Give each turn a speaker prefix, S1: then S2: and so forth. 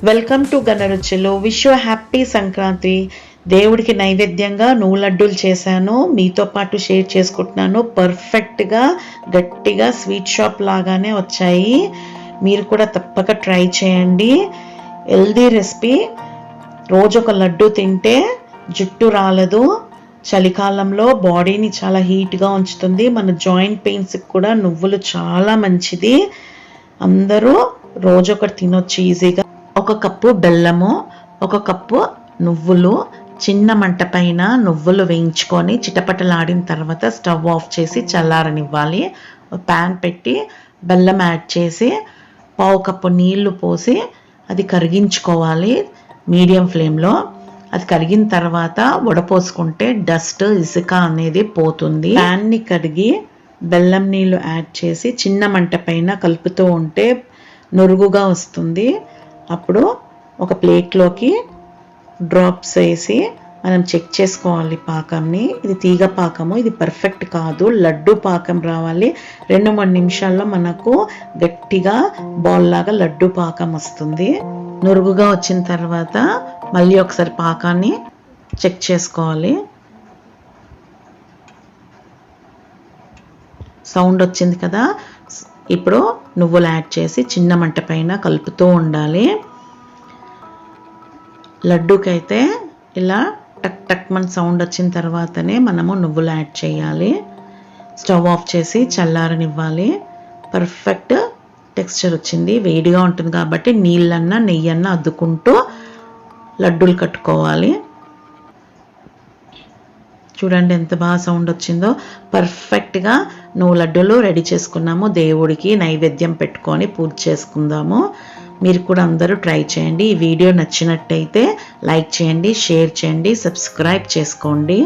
S1: Welcome to గనరుచులు. Wish you happy Sankranti. దేవుడికి నైవేద్యంగా నువ్వు లడ్డూలు చేశాను, మీతో పాటు షేర్ చేసుకుంటున్నాను. పర్ఫెక్ట్గా గట్టిగా స్వీట్ షాప్ లాగానే వచ్చాయి. మీరు కూడా తప్పక ట్రై చేయండి. Healthy recipe. రోజు ఒక లడ్డు తింటే జుట్టు రాలదు, చలికాలంలో బాడీని చాలా హీట్గా ఉంచుతుంది. మన జాయింట్ పెయిన్స్కి కూడా నువ్వులు చాలా మంచిది. అందరూ రోజు ఒకటి తినొచ్చు ఈజీగా. ఒక కప్పు బెల్లము, ఒక కప్పు నువ్వులు చిన్న మంట పైన నువ్వులు వేయించుకొని చిటపటలాడిన తర్వాత స్టవ్ ఆఫ్ చేసి చల్లారనివ్వాలి. ప్యాన్ పెట్టి బెల్లం యాడ్ చేసి పావు కప్పు నీళ్లు పోసి అది కరిగించుకోవాలి మీడియం ఫ్లేమ్లో. అది కరిగిన తర్వాత వడపోసుకుంటే డస్ట్ ఇసుక అనేది పోతుంది. ప్యాన్ని కడిగి బెల్లం నీళ్ళు యాడ్ చేసి చిన్న మంట పైన కలుపుతూ ఉంటే నురుగుగా వస్తుంది. అప్పుడు ఒక ప్లేట్లోకి డ్రాప్స్ వేసి మనం చెక్ చేసుకోవాలి పాకంని. ఇది తీగ పాకము, ఇది పర్ఫెక్ట్ కాదు, లడ్డు పాకం రావాలి. 2-3 నిమిషాల్లో మనకు గట్టిగా బాల్ లాగా లడ్డు పాకం వస్తుంది. నురుగుగా వచ్చిన తర్వాత మళ్ళీ ఒకసారి పాకాన్ని చెక్ చేసుకోవాలి. సౌండ్ వచ్చింది కదా. ఇప్పుడు నువ్వులు యాడ్ చేసి చిన్న మంట పైన కలుపుతూ ఉండాలి. లడ్డూకైతే ఇలా టక్ టక్ మన సౌండ్ వచ్చిన తర్వాతనే మనము నువ్వులు యాడ్ చేయాలి. స్టవ్ ఆఫ్ చేసి చల్లారనివ్వాలి. పర్ఫెక్ట్ టెక్స్చర్ వచ్చింది. వేడిగా ఉంటుంది కాబట్టి నీళ్ళన్నా నెయ్యన్నా అద్దుకుంటూ లడ్డూలు కట్టుకోవాలి. చూడండి ఎంత బాగా సౌండ్ వచ్చిందో. పర్ఫెక్ట్గా నువ్వు లడ్డూలు రెడీ చేసుకున్నాము. దేవుడికి నైవేద్యం పెట్టుకొని పూజ చేసుకుందాము. మీరు కూడా అందరూ ట్రై చేయండి. ఈ వీడియో నచ్చినట్టయితే లైక్ చేయండి, షేర్ చేయండి, సబ్స్క్రైబ్ చేసుకోండి.